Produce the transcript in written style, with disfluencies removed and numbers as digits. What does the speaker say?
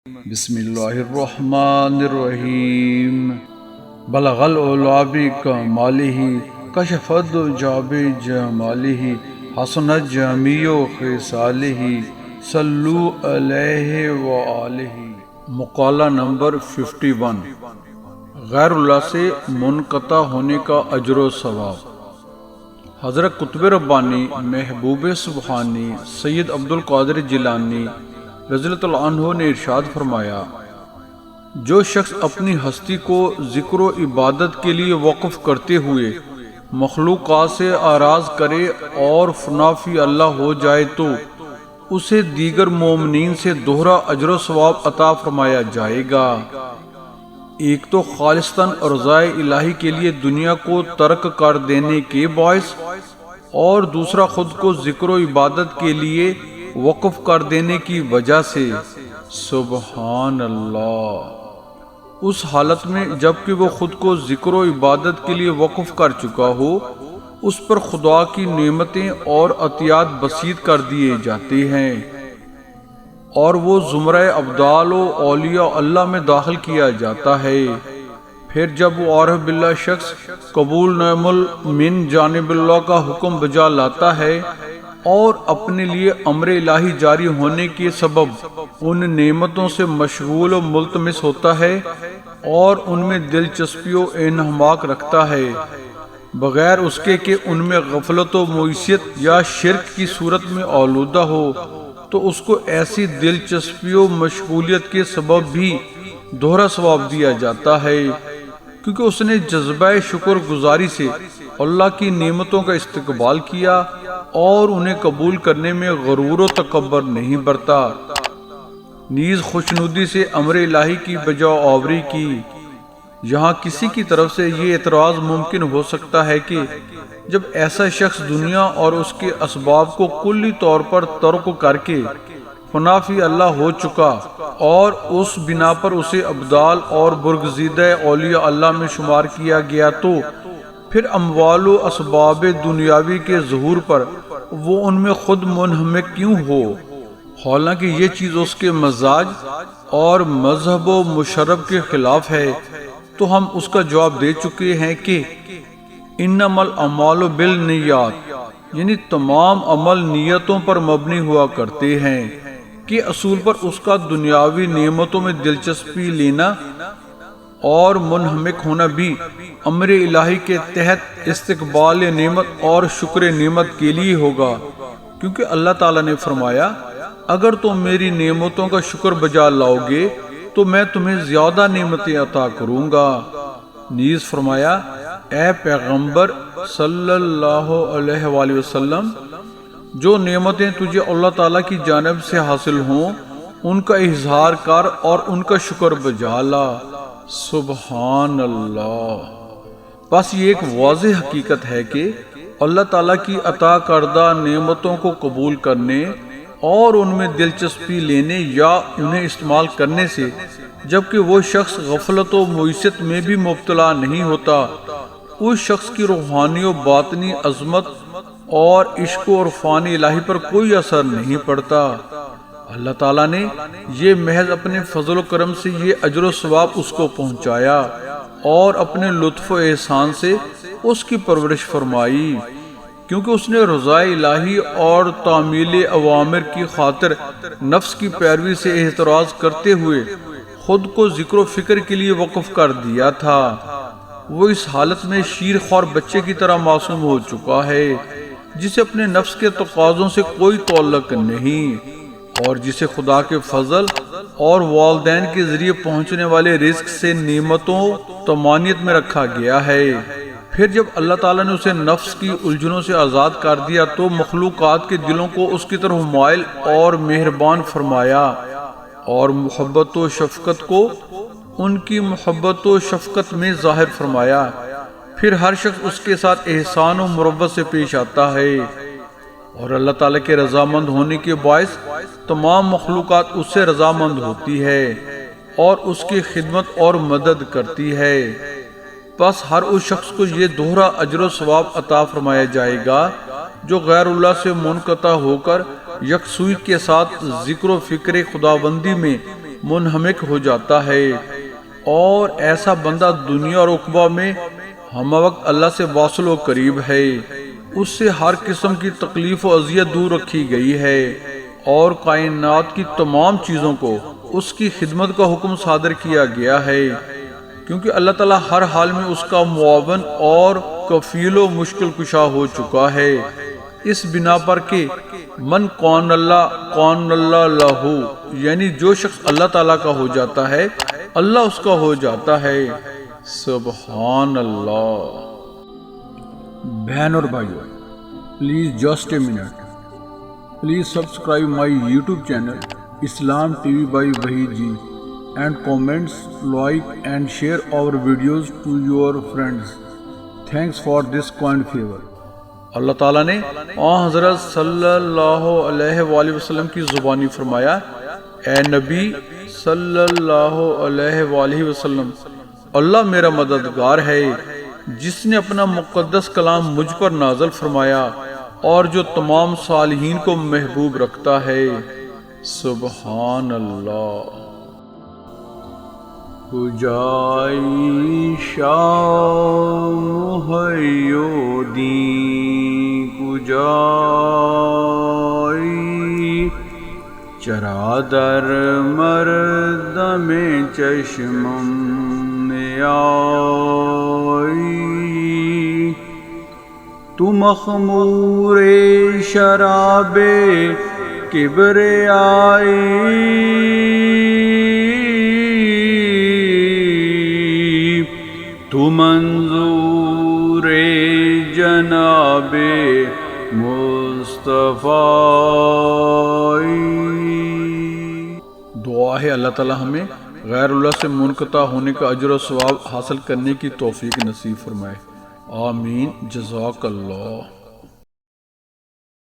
بسم اللہ الرحمن الرحیم بلغ العلا بکمالہ کشف الدجی بجمالہ حسنت جمیع خصالہ صلو علیہ وآلہ۔ مقالہ نمبر 51، غیر اللہ سے منقطع ہونے کا اجر و ثواب۔ حضرت قطب ربانی محبوب سبحانی سید عبد القادر جیلانی رضی اللہ عنہ نے ارشاد فرمایا، جو شخص اپنی ہستی کو ذکر و عبادت کے لیے وقف کرتے ہوئے مخلوقات سے آراز کرے اور فنا فی اللہ ہو جائے تو اسے دیگر مومنین سے دوہرا اجر و ثواب عطا فرمایا جائے گا۔ ایک تو خالصتاً رضائے الہی کے لیے دنیا کو ترک کر دینے کے باعث، اور دوسرا خود کو ذکر و عبادت کے لیے وقف کر دینے کی وجہ سے۔ سبحان اللہ۔ اس حالت میں جبکہ وہ خود کو ذکر و عبادت کے لیے وقف کر چکا ہو، اس پر خدا کی نعمتیں اور عطیات بسیط کر دیے جاتے ہیں، اور وہ زمرہ ابدال و اولیاء اللہ میں داخل کیا جاتا ہے۔ پھر جب وہ عارف باللہ شخص قبول نعم من جانب اللہ کا حکم بجا لاتا ہے اور اپنے لیے امر الہی جاری ہونے کے سبب ان نعمتوں سے مشغول و ملتمس ہوتا ہے اور ان میں دلچسپی و انہماک رکھتا ہے، بغیر اس کے کہ ان میں غفلت و معیشت یا شرک کی صورت میں آلودہ ہو، تو اس کو ایسی دلچسپی و مشغولیت کے سبب بھی دوہرا ثواب دیا جاتا ہے، کیونکہ اس نے جذبہ شکر گزاری سے اللہ کی نعمتوں کا استقبال کیا اور انہیں قبول کرنے میں غرور و تکبر نہیں برتا، نیز خوشنودی سے امر الہی کی بجا آوری کی۔ یہاں کسی کی طرف سے یہ اعتراض ممکن ہو سکتا ہے کہ جب ایسا شخص دنیا اور اس کے اسباب کو کلی طور پر ترک کر کے فنا فی اللہ ہو چکا اور اس بنا پر اسے ابدال اور برگزیدہ اولیاء اللہ میں شمار کیا گیا، تو پھر اموال و اسباب دنیاوی کے ظہور پر وہ ان میں خود منہمک کیوں ہو، حالانکہ یہ چیز اس کے مزاج اور مذہب و مشرب کے خلاف ہے؟ تو ہم اس کا جواب دے چکے ہیں کہ انما الاعمال بالنیات، یعنی تمام عمل نیتوں پر مبنی ہوا کرتے ہیں، کہ اصول پر اس کا دنیاوی نعمتوں میں دلچسپی لینا اور منہمک ہونا بھی امر الہی کے تحت استقبال نعمت اور شکر نعمت کے لیے ہوگا، کیونکہ اللہ تعالیٰ نے فرمایا، اگر تم میری نعمتوں کا شکر بجا لاؤ گے تو میں تمہیں زیادہ نعمتیں عطا کروں گا۔ نیز فرمایا، اے پیغمبر صلی اللہ علیہ وآلہ وسلم، جو نعمتیں تجھے اللہ تعالیٰ کی جانب سے حاصل ہوں ان کا اظہار کر اور ان کا شکر بجا لا۔ سبحان اللہ۔ بس یہ ایک واضح حقیقت ہے کہ اللہ تعالیٰ کی عطا کردہ نعمتوں کو قبول کرنے اور ان میں دلچسپی لینے یا انہیں استعمال کرنے سے جبکہ وہ شخص غفلت و معیشت میں بھی مبتلا نہیں ہوتا، اس شخص کی روحانی و باطنی عظمت اور عشق و عرفان الہی پر کوئی اثر نہیں پڑتا۔ اللہ تعالیٰ نے یہ محض اپنے فضل و کرم سے یہ اجر و ثواب اس کو پہنچایا اور اپنے لطف و احسان سے اس کی پرورش فرمائی، کیونکہ اس نے رضائے الہی اور تعمیل اوامر کی خاطر نفس کی پیروی سے احتراز کرتے ہوئے خود کو ذکر و فکر کے لیے وقف کر دیا تھا۔ وہ اس حالت میں شیر خوار بچے کی طرح معصوم ہو چکا ہے، جسے اپنے نفس کے تقاضوں سے کوئی تعلق نہیں، اور جسے خدا کے فضل اور والدین کے ذریعے پہنچنے والے رزق سے نعمتوں طمانینت میں رکھا گیا ہے۔ پھر جب اللہ تعالیٰ نے اسے نفس کی الجھنوں سے آزاد کر دیا تو مخلوقات کے دلوں کو اس کی طرف مائل اور مہربان فرمایا، اور محبت و شفقت کو ان کی محبت و شفقت میں ظاہر فرمایا۔ پھر ہر شخص اس کے ساتھ احسان و مربت سے پیش آتا ہے، اور اللہ تعالیٰ کے رضامند ہونے کے باعث تمام مخلوقات اس سے رضامند ہوتی ہے اور اس کی خدمت اور مدد کرتی ہے۔ بس ہر اس شخص کو یہ دوہرا اجر و ثواب عطا فرمایا جائے گا جو غیر اللہ سے منقطع ہو کر یکسوئی کے ساتھ ذکر و فکر خداوندی میں منہمک ہو جاتا ہے، اور ایسا بندہ دنیا اور عقبہ میں ہم وقت اللہ سے واصل و قریب ہے۔ اس سے ہر قسم کی تکلیف و اذیت دور رکھی گئی ہے، اور کائنات کی تمام چیزوں کو اس کی خدمت کا حکم صادر کیا گیا ہے، کیونکہ اللہ تعالیٰ ہر حال میں اس کا معاون اور کفیل و مشکل کشا ہو چکا ہے۔ اس بنا پر کہ من کون اللہ لہو، یعنی جو شخص اللہ تعالیٰ کا ہو جاتا ہے اللہ اس کا ہو جاتا ہے۔ سبحان اللہ۔ بہن اور بھائیو، please just a minute, please subscribe my YouTube channel Islam TV by Waheed ji, and comments, like and share our videos to your friends. Thanks for this kind favor. اللہ تعالیٰ نے حضرت صلی اللہ علیہ وآلہ وسلم کی زبانی فرمایا، اے نبی صلی اللہ علیہ وآلہ وسلم، اللہ میرا مددگار ہے جس نے اپنا مقدس کلام مجھ پر نازل فرمایا اور جو تمام صالحین کو محبوب رکھتا ہے۔ سبحان اللہ۔ کجائی شام ہیو دی کجائی چرا در مردم چشمم آئی، تو مخمور شراب کبریائی، تو منظور جناب مصطفیٰ۔ دعا ہے اللہ تعالی ہمیں غیر اللہ سے منقطع ہونے کا اجر و ثواب حاصل کرنے کی توفیق نصیب فرمائے، آمین۔ جزاک اللہ۔